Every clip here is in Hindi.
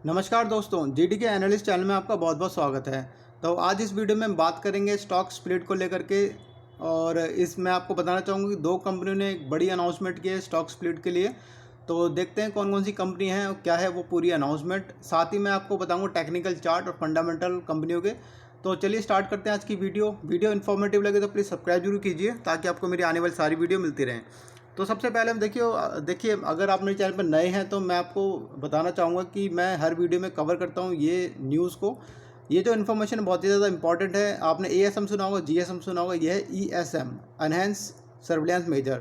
नमस्कार दोस्तों, जीडी के एनालिस्ट चैनल में आपका बहुत बहुत स्वागत है। तो आज इस वीडियो में हम बात करेंगे स्टॉक स्प्लिट को लेकर के। और इसमें आपको बताना चाहूँगा कि दो कंपनियों ने एक बड़ी अनाउंसमेंट की है स्टॉक स्प्लिट के लिए। तो देखते हैं कौन कौन सी कंपनी है और क्या है वो पूरी अनाउंसमेंट। साथ ही मैं आपको बताऊँगा टेक्निकल चार्ट और फंडामेंटल कंपनियों के। तो चलिए स्टार्ट करते हैं आज की वीडियो इन्फॉर्मेटिव लगे तो प्लीज़ सब्सक्राइब जरूर कीजिए ताकि आपको मेरी आने वाली सारी वीडियो मिलती रहें। तो सबसे पहले हम देखिए अगर आप मेरे चैनल पर नए हैं तो मैं आपको बताना चाहूँगा कि मैं हर वीडियो में कवर करता हूँ ये न्यूज़ को। ये जो इन्फॉर्मेशन बहुत ही ज़्यादा इंपॉर्टेंट है। आपने एएसएम सुना होगा, जीएसएम सुना होगा, यह है ईएसएम, एनहेंस सर्विलेंस मेजर।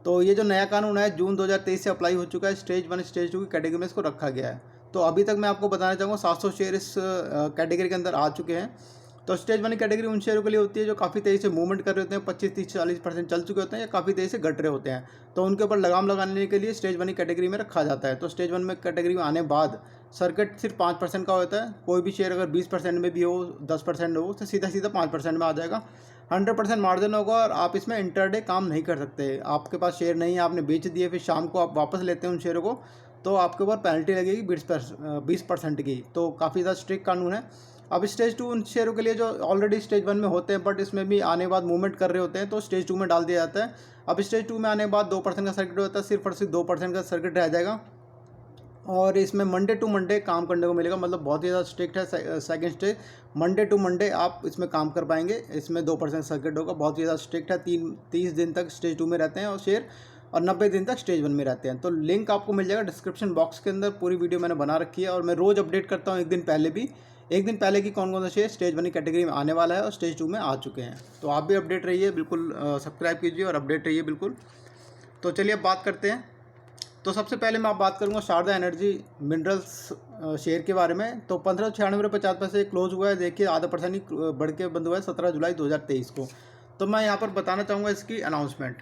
तो ये जो नया कानून है जून 2023 से अप्लाई हो चुका है। स्टेज 1 स्टेज 2 की कैटेगरी में इसको रखा गया है। तो अभी तक मैं आपको बताना चाहूँगा 700 शेयर इस कैटेगरी के अंदर आ चुके हैं। तो स्टेज 1 कैटेगरी उन शेयरों के लिए होती है जो काफ़ी तेज़ी से मूवमेंट कर रहे होते हैं, 25, 30, 40% चल चुके होते हैं या काफ़ी तेज़ी से घट रहे होते हैं। तो उनके ऊपर लगाम लगाने के लिए स्टेज 1 कैटेगरी में रखा जाता है। तो स्टेज 1 में कैटेगरी में आने बाद सर्किट सिर्फ 5% का होता है। कोई भी शेयर अगर 20% में भी हो, 10% हो, तो सीधा सीधा 5% में आ जाएगा। 100% मार्जिन होगा और आप इसमें इंटरडे काम नहीं कर सकते। आपके पास शेयर नहीं है, आपने बेच दिए, फिर शाम को आप वापस लेते हैं उन शेयरों को, तो आपके ऊपर पेनल्टी लगेगी 20% की। तो काफ़ी ज़्यादा स्ट्रिक्ट कानून है। अब स्टेज 2 उन शेयरों के लिए जो ऑलरेडी स्टेज 1 में होते हैं बट इसमें भी आने बाद मूवमेंट कर रहे होते हैं, तो स्टेज 2 में डाल दिया जाता है। अब स्टेज 2 में आने के बाद 2% का सर्किट होता है, सिर्फ और सिर्फ 2% का सर्किट रह जाएगा। और इसमें मंडे टू मंडे काम करने को मिलेगा, मतलब बहुत ही ज़्यादा स्ट्रिक्ट है। Second stage Monday to Monday आप इसमें काम कर पाएंगे। इसमें 2% सर्किट होगा, बहुत ही ज़्यादा स्ट्रिक्ट है। 30 दिन तक स्टेज 2 में रहते हैं और शेयर, और 90 दिन तक स्टेज 1 में रहते हैं। तो लिंक आपको मिल जाएगा डिस्क्रिप्शन बॉक्स के अंदर। पूरी वीडियो मैंने बना रखी है और मैं रोज़ अपडेट करता हूँ, एक दिन पहले की कौन कौन सा शेयर स्टेज 1 की कैटेगरी में आने वाला है और स्टेज 2 में आ चुके हैं। तो आप भी अपडेट रहिए, बिल्कुल सब्सक्राइब कीजिए और अपडेट रहिए बिल्कुल। तो चलिए अब बात करते हैं। तो सबसे पहले मैं बात करूंगा शारदा एनर्जी मिनरल्स शेयर के बारे में। तो 1596.50 क्लोज हुआ है। देखिए ½ % ही बढ़ के बंद हुआ है 17 जुलाई 2023 को। तो मैं यहाँ पर बताना चाहूँगा इसकी अनाउंसमेंट,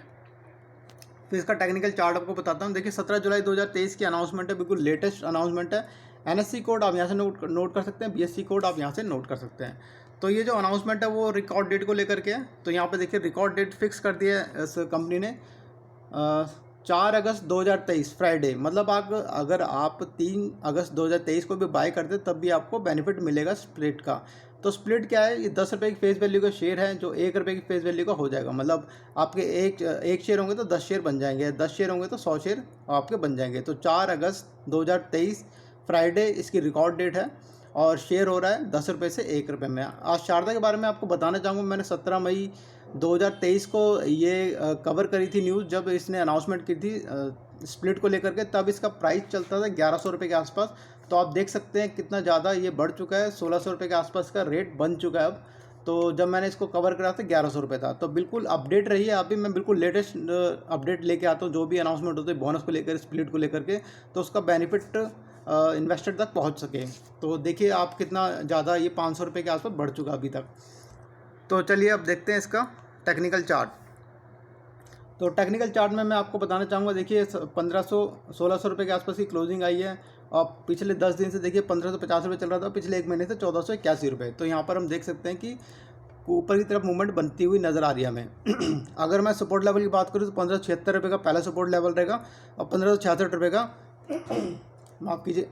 फिर इसका टेक्निकल चार्ट आपको बताता हूँ। देखिए 17 जुलाई 2023 की अनाउंसमेंट है, बिल्कुल लेटेस्ट अनाउंसमेंट है। एनएससी कोड आप यहाँ से नोट कर सकते हैं, बीएससी कोड आप यहाँ से नोट कर सकते हैं। तो ये जो अनाउंसमेंट है वो रिकॉर्ड डेट को लेकर के है। तो यहाँ पे देखिए रिकॉर्ड डेट फिक्स कर दिया है इस कंपनी ने, 4 अगस्त 2023 फ्राइडे। मतलब अगर आप 3 अगस्त 2023 को भी बाय करते तब भी आपको बेनिफिट मिलेगा स्प्लिट का। तो स्प्लिट क्या है, ये 10 रुपये की फेस वैल्यू का शेयर है जो 1 रुपये की फेस वैल्यू का हो जाएगा। मतलब आपके एक शेयर होंगे तो 10 शेयर बन जाएंगे, 10 शेयर होंगे तो 100 शेयर आपके बन जाएंगे। तो 4 अगस्त 2023 फ्राइडे इसकी रिकॉर्ड डेट है और शेयर हो रहा है 10 रुपये से 1 रुपये में। आज शारदा के बारे में आपको बताना चाहूँगा। मैंने 17 मई 2023 को ये कवर करी थी न्यूज़, जब इसने अनाउंसमेंट की थी स्प्लिट को लेकर के। तब इसका प्राइस चलता था 1100 रुपये के आसपास। तो आप देख सकते हैं कितना ज़्यादा ये बढ़ चुका है, 1600 रुपये के आसपास का रेट बन चुका है अब। तो जब मैंने इसको कवर करा था 1100 रुपये था। तो बिल्कुल अपडेट रहिए आप भी, मैं बिल्कुल लेटेस्ट अपडेट लेके आता हूँ। जो भी अनाउंसमेंट होती है बोनस को लेकर, स्प्लिट को लेकर के, तो उसका बेनिफिट इन्वेस्टर तक पहुँच सके। तो देखिए आप कितना ज़्यादा ये 500 रुपये के आसपास बढ़ चुका अभी तक। तो चलिए अब देखते हैं इसका टेक्निकल चार्ट। तो टेक्निकल चार्ट में मैं आपको बताना चाहूँगा। देखिए 1600 रुपये के आसपास की क्लोजिंग आई है और पिछले 10 दिन से देखिए 1550 रुपये चल रहा था, पिछले 1 महीने से 1481 रुपये। तो यहाँ पर हम देख सकते हैं कि ऊपर की तरफ मूवमेंट बनती हुई नज़र आ रही है हमें। अगर मैं सपोर्ट लेवल की बात करूँ तो 1576 रुपये का पहला सपोर्ट लेवल रहेगा और 1566 रुपये का माफ़ कीजिए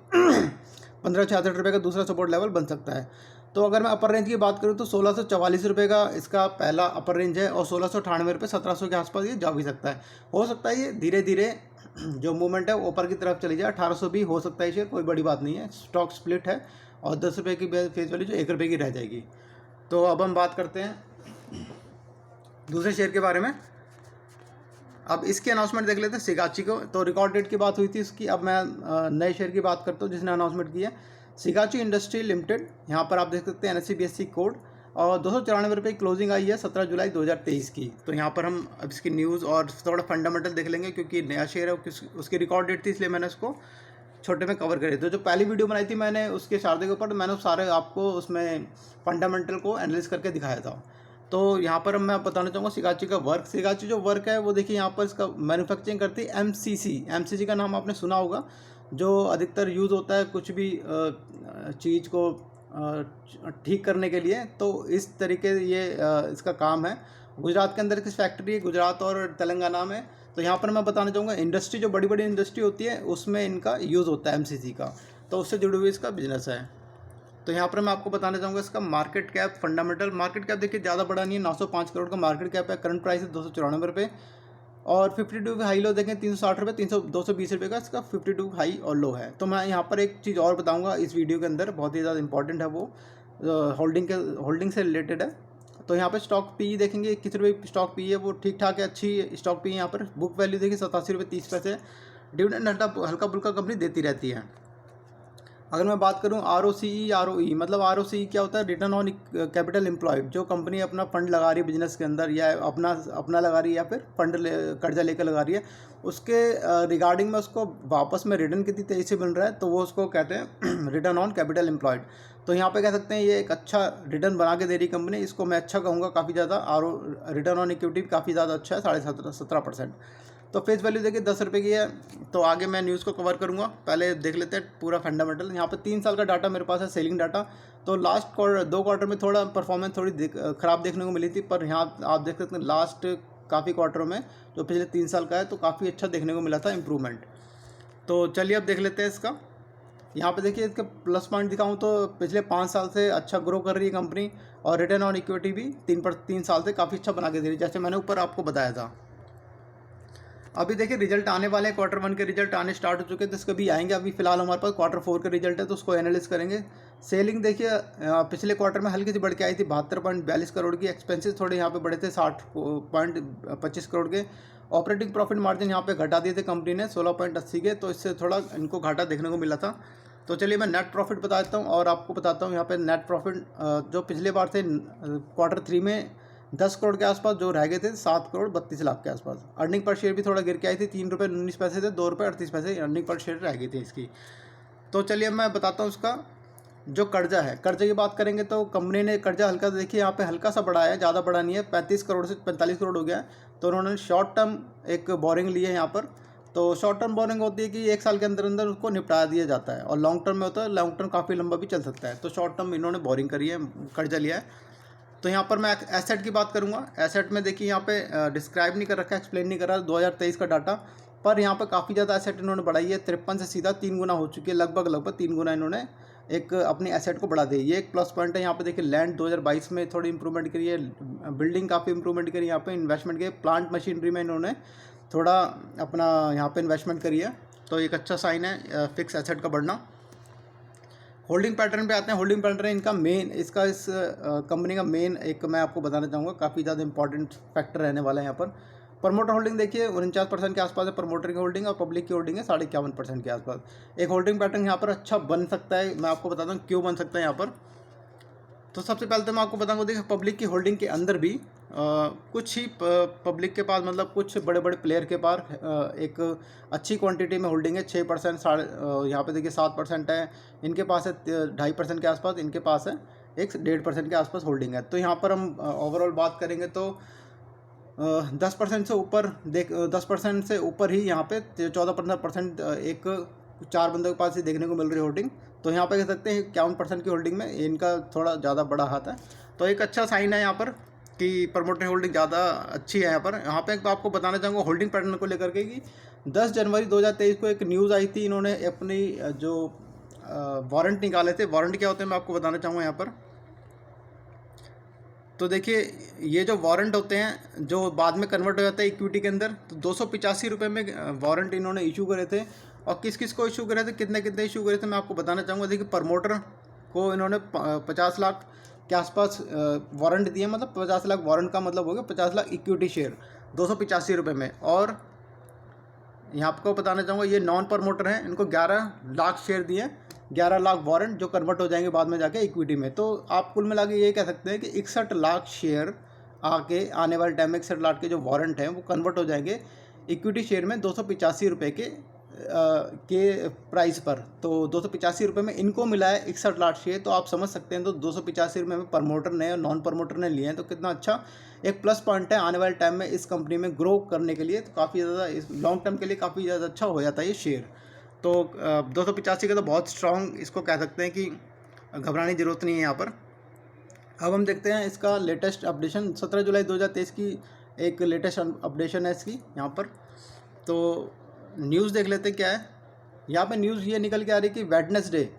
1566 रुपये का दूसरा सपोर्ट लेवल बन सकता है। तो अगर मैं अपर रेंज की बात करूँ तो 1644 रुपये का इसका पहला अपर रेंज है और 1698 रुपये 1700 के आसपास ये जा भी सकता है। हो सकता है ये धीरे धीरे जो मूवमेंट है ऊपर की तरफ चली जाए, 1800 भी हो सकता है शेयर, कोई बड़ी बात नहीं है। स्टॉक स्प्लिट है और 10 रुपये की फेस वैल्यू जो 1 रुपये की रह जाएगी। तो अब हम बात करते हैं दूसरे शेयर के बारे में। अब इसकी अनाउंसमेंट देख लेते हैं सिगाची को। तो रिकॉर्ड डेट की बात हुई थी इसकी। अब मैं नए शेयर की बात करता हूँ जिसने अनाउंसमेंट की है, सिगाची इंडस्ट्री लिमिटेड। यहाँ पर आप देख सकते हैं एनएससी बीएससी कोड और 294 रुपये की क्लोजिंग आई है 17 जुलाई 2023 की। तो यहाँ पर हम अब इसकी न्यूज़ और थोड़ा फंडामेंटल देख लेंगे क्योंकि नया शेयर है, उसकी रिकॉर्ड डेट थी इसलिए मैंने उसको छोटे में कवर करे। तो जो पहली वीडियो बनाई थी मैंने उसके शारदे के ऊपर, तो मैंने सारे आपको उसमें फंडामेंटल को एनालिसिस करके दिखाया था। तो यहाँ पर मैं बताना चाहूँगा सिगाची का वर्क। सिगाची जो वर्क है वो देखिए यहाँ पर इसका मैन्युफैक्चरिंग करती है एमसीसी का नाम आपने सुना होगा, जो अधिकतर यूज़ होता है कुछ भी चीज़ को ठीक करने के लिए। तो इस तरीके ये इसका काम है। गुजरात के अंदर किस फैक्ट्री है, गुजरात और तेलंगाना में। तो यहाँ पर मैं बताना चाहूँगा इंडस्ट्री जो बड़ी बड़ी इंडस्ट्री होती है उसमें इनका यूज़ होता है एमसीसी का। तो उससे जुड़ी हुई इसका बिजनेस है। तो यहाँ पर मैं आपको बताना चाहूँगा इसका market cap, fundamental market cap देखिए ज़्यादा बड़ा नहीं है, 905 करोड़ का मार्केट कैप है। करंट प्राइस है 294 रुपये और 52 हाई लो देखें 360 रुपये, 220 रुपये का इसका 52 हाई और लो है। तो मैं यहाँ पर एक चीज़ और बताऊँगा इस वीडियो के अंदर, बहुत ही ज़्यादा इंपॉर्टेंट है, वो होल्डिंग से रिलेटेड है। तो यहाँ पर स्टॉक पी देखेंगे किस रुपये स्टॉक पी है, वो ठीक ठाक है, अच्छी स्टॉक पी है। यहाँ पर बुक वैल्यू देखिए 87 रुपये 30 पैसे। डिविडेंड हल्का फुल्का कंपनी देती रहती है। अगर मैं बात करूं ROCE मतलब ROCE क्या होता है, रिटर्न ऑन कैपिटल एम्प्लॉयड। जो कंपनी अपना फंड लगा रही है बिजनेस के अंदर, या अपना लगा रही है, या फिर कर्जा लेकर लगा रही है, उसके रिगार्डिंग में उसको वापस में रिटर्न कितनी तेज़ी से मिल रहा है, तो वो उसको कहते हैं रिटर्न ऑन कैपिटल एम्प्लॉयड। तो यहाँ पे कह सकते हैं ये एक अच्छा रिटर्न बना के दे रही कंपनी, इसको मैं अच्छा कहूँगा काफ़ी ज़्यादा। रिटर्न ऑन इक्विटी काफ़ी ज़्यादा अच्छा है, 17.5%। तो फेस वैल्यू देखिए 10 रुपये की है। तो आगे मैं न्यूज़ को कवर करूँगा, पहले देख लेते हैं पूरा फंडामेंटल। यहाँ पे 3 साल का डाटा मेरे पास है, सेलिंग डाटा। तो लास्ट 2 क्वार्टर में थोड़ा परफॉर्मेंस थोड़ी ख़राब देखने को मिली थी, पर यहाँ आप देख सकते हैं लास्ट काफ़ी क्वार्टरों में जो पिछले 3 साल का है तो काफ़ी अच्छा देखने को मिला था इम्प्रूवमेंट। तो चलिए अब देख लेते हैं इसका। यहाँ पे देखिए इसके प्लस पॉइंट दिखाऊँ तो पिछले 5 साल से अच्छा ग्रो कर रही है कंपनी, और रिटर्न ऑन इक्विटी भी 3 साल से काफ़ी अच्छा बना के दे रही है, जैसे मैंने ऊपर आपको बताया था। अभी देखिए रिजल्ट आने वाले हैं, क्वार्टर 1 के रिजल्ट आने स्टार्ट हो चुके हैं, तो इसके भी आएंगे। अभी फिलहाल हमारे पास क्वार्टर 4 का रिजल्ट है, तो उसको एनालिस करेंगे। सेलिंग देखिए पिछले क्वार्टर में हल्की सी बढ़ के आई थी 72.42 करोड़ की। एक्सपेंसेस थोड़े यहाँ पे बढ़े थे 60.25 करोड़ के। ऑपरेटिंग प्रॉफिट मार्जिन यहाँ पे घटा दिए थे कंपनी ने 16.80 के, तो इससे थोड़ा इनको घाटा देखने को मिला था। तो चलिए मैं नेट प्रॉफिट बता देता हूँ और आपको बताता हूँ यहाँ पे नेट प्रॉफिट जो पिछले बार थे क्वार्टर 3 में 10 करोड़ के आसपास जो रह गए थे, 7 करोड़ 32 लाख के आसपास। अर्निंग पर शेयर भी थोड़ा गिर के आई थी, 3 रुपये 19 पैसे थे, 2 रुपये 38 पैसे अर्निंग पर शेयर रह गई थी इसकी। तो चलिए मैं बताता हूँ उसका जो कर्जा है। कर्जे की बात करेंगे तो कंपनी ने कर्जा हल्का, देखिए यहाँ पे हल्का सा बढ़ा है, ज़्यादा बड़ा नहीं है, 35 करोड़ से 45 करोड़ हो गया है। तो उन्होंने शॉर्ट टर्म एक बोरिंग ली है यहाँ पर। तो शॉर्ट टर्म बोरिंग होती है कि 1 साल के अंदर अंदर उसको निपटा दिया जाता है, और लॉन्ग टर्म में होता है, लॉन्ग टर्म काफ़ी लंबा भी चल सकता है। तो शॉर्ट टर्म इन्होंने बोरिंग करी है, कर्जा लिया है। तो यहाँ पर मैं एसेट की बात करूँगा। एसेट में देखिए यहाँ पे डिस्क्राइब नहीं कर रखा है, एक्सप्लेन नहीं कर रहा 2023 का डाटा, पर यहाँ पर काफ़ी ज़्यादा एसेट इन्होंने बढ़ाई है। 53 से सीधा 3 गुना हो चुकी है, लगभग 3 गुना इन्होंने एक अपनी एसेट को बढ़ा दी। ये एक प्लस पॉइंट है। यहाँ पे देखिए लैंड 2022 में थोड़ी इंप्रूवमेंट करी है, बिल्डिंग काफ़ी इंप्रूवमेंट करी, यहाँ पे इन्वेस्टमेंट के प्लांट मशीनरी में इन्होंने थोड़ा अपना यहाँ पे इन्वेस्टमेंट करी है। तो एक अच्छा साइन है फिक्स एसेट का बढ़ना। होल्डिंग पैटर्न पे आते हैं। होल्डिंग पैटर्न इनका मेन, इसका इस कंपनी का मेन एक मैं आपको बताना चाहूँगा, काफ़ी ज़्यादा इंपॉर्टेंट फैक्टर रहने वाला है यहाँ पर। प्रमोटर होल्डिंग देखिए 49% के आसपास है प्रमोटर की होल्डिंग, और पब्लिक की होल्डिंग है 51.5% के आसपास। एक होल्डिंग पैटर्न यहाँ पर अच्छा बन सकता है, मैं आपको बताता हूँ क्यों बन सकता है यहाँ पर। तो सबसे पहले तो मैं आपको बताऊँगा, देखिए पब्लिक की होल्डिंग के अंदर भी कुछ ही पब्लिक के पास, मतलब कुछ बड़े बड़े प्लेयर के पास एक अच्छी क्वांटिटी में होल्डिंग है। 6% यहाँ पे देखिए 7% है इनके पास है, 2.5% के आसपास इनके पास है, एक 1.5% के आसपास होल्डिंग है। तो यहाँ पर हम ओवरऑल बात करेंगे तो 10% से ऊपर 10% से ऊपर ही यहाँ पे 14-15% एक 4 बंदों के पास ही देखने को मिल रही है होल्डिंग। तो यहाँ पे कह सकते हैं 51% की होल्डिंग में इनका थोड़ा ज़्यादा बड़ा हाथ है। तो एक अच्छा साइन है यहाँ पर कि प्रमोटर होल्डिंग ज़्यादा अच्छी है। यहाँ पे तो आपको बताना चाहूँगा होल्डिंग पैटर्न को लेकर के कि 10 जनवरी 2023 को एक न्यूज़ आई थी, इन्होंने अपनी जो वारंट निकाले थे। वारंट क्या होते हैं मैं आपको बताना चाहूँगा यहाँ पर। तो देखिए ये जो वारंट होते हैं जो बाद में कन्वर्ट हो जाता है इक्विटी के अंदर, तो 285 रुपये में वारंट इन्होंने इशू करे थे। और किस किस को इशू करे थे, कितने कितने इशू करे थे, मैं आपको बताना चाहूँगा। देखिए प्रमोटर को इन्होंने 50 लाख के आसपास वारंट दिए, मतलब 50 लाख वारंट का मतलब हो गया 50 लाख इक्विटी शेयर 285 रुपये में। और यहाँ आपको बताना चाहूँगा ये नॉन प्रमोटर हैं, इनको 11 लाख शेयर दिए, 11 लाख वारंट जो कन्वर्ट हो जाएंगे बाद में जाके इक्विटी में। तो आप कुल मिला के ये कह सकते हैं कि 61 लाख शेयर आने वाले टाइम में 61 लाख के जो वारंट हैं वो कन्वर्ट हो जाएंगे इक्विटी शेयर में 285 रुपये के प्राइस पर। तो 285 रुपये में इनको मिला है 61 लाख शेयर। तो आप समझ सकते हैं, तो 285 रुपये में प्रमोटर ने और नॉन प्रमोटर ने लिए हैं, तो कितना अच्छा एक प्लस पॉइंट है आने वाले टाइम में इस कंपनी में ग्रो करने के लिए। तो काफ़ी ज़्यादा इस लॉन्ग टर्म के लिए काफ़ी ज़्यादा अच्छा हो जाता है ये शेयर। तो 285 का तो बहुत स्ट्रॉन्ग इसको कह सकते हैं कि घबराने की ज़रूरत नहीं है यहाँ पर। अब हम देखते हैं इसका लेटेस्ट अपडेशन, 17 जुलाई 2023 की एक लेटेस्ट अपडेशन है इसकी यहाँ पर। तो न्यूज़ देख लेते हैं क्या है। यहाँ पे न्यूज़ ये निकल के आ रही है कि वेडनेसडे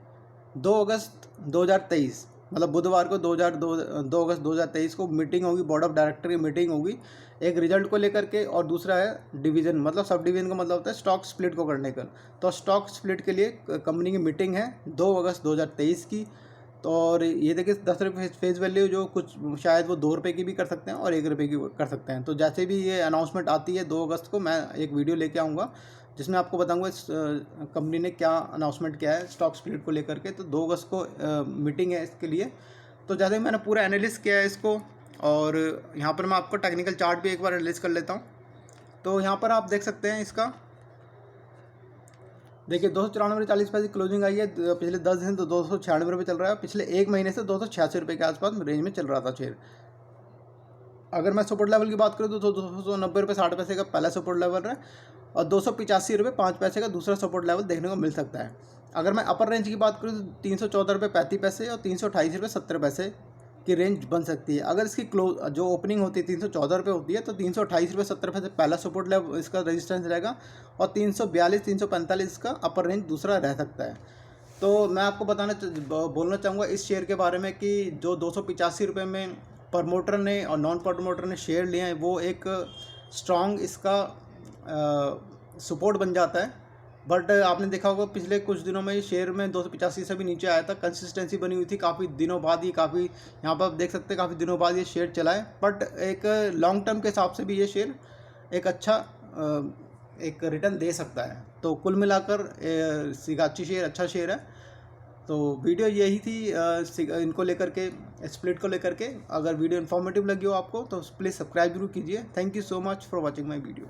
2 अगस्त 2023 मतलब बुधवार को 2 अगस्त 2023 को मीटिंग होगी, बोर्ड ऑफ डायरेक्टर की मीटिंग होगी एक रिजल्ट को लेकर के, और दूसरा है डिवीज़न मतलब सब डिवीज़न का मतलब होता है स्टॉक स्प्लिट को करने का। तो स्टॉक स्प्लिट के लिए कंपनी की मीटिंग है 2 अगस्त 2023 की। तो और ये देखिए 10 रुपये फेस वैल्यू, जो कुछ शायद वो 2 रुपये की भी कर सकते हैं और 1 रुपये की कर सकते हैं। तो जैसे भी ये अनाउंसमेंट आती है 2 अगस्त को, मैं एक वीडियो लेके आऊँगा जिसमें आपको बताऊंगा इस कंपनी ने क्या अनाउंसमेंट किया है स्टॉक स्प्लिट को लेकर के। तो 2 अगस्त को मीटिंग है इसके लिए। तो जैसे मैंने पूरा एनालिसिस किया है इसको, और यहाँ पर मैं आपको टेक्निकल चार्ट भी एक बार एनालिसिस कर लेता हूँ। तो यहाँ पर आप देख सकते हैं इसका, देखिए 294.40 क्लोजिंग आई है। पिछले 10 दिन तो 296 चल रहा है, पिछले एक महीने से 286 रुपये के आसपास रेंज में चल रहा था शेयर। अगर मैं सपोर्ट लेवल की बात करूँ तो 290 रुपये 60 का पहला सपोर्ट लेवल है, और 285 रुपये 5 का दूसरा सपोर्ट लेवल देखने को मिल सकता है। अगर मैं अपर रेंज की बात करूँ तो 314 रुपये 35 और 328 रुपये 70 की रेंज बन सकती है। अगर इसकी जो ओपनिंग होती है 314 रुपये होती है, तो 328 रुपये 70 पहला सपोर्ट लेवल इसका रेजिस्टेंस रहेगा, और 342 345 का अपर रेंज दूसरा रह सकता है। तो मैं आपको बोलना चाहूँगा इस शेयर के बारे में कि जो 285 में प्रमोटर ने और नॉन प्रमोटर ने शेयर लिए हैं, वो एक स्ट्रॉन्ग इसका सपोर्ट बन जाता है। बट आपने देखा होगा पिछले कुछ दिनों में शेयर में 285 से भी नीचे आया था, कंसिस्टेंसी बनी हुई थी काफ़ी दिनों बाद। ये काफ़ी यहाँ पर आप देख सकते हैं काफ़ी दिनों बाद ये शेयर चला है, बट एक लॉन्ग टर्म के हिसाब से भी ये शेयर एक अच्छा एक रिटर्न दे सकता है। तो कुल मिलाकर सिगाची शेयर अच्छा शेयर है। तो वीडियो यही थी इनको लेकर के, स्प्लिट को लेकर के। अगर वीडियो इन्फॉर्मेटिव लगी हो आपको तो प्लीज़ सब्सक्राइब जरूर कीजिए। Thank you so much for watching my video.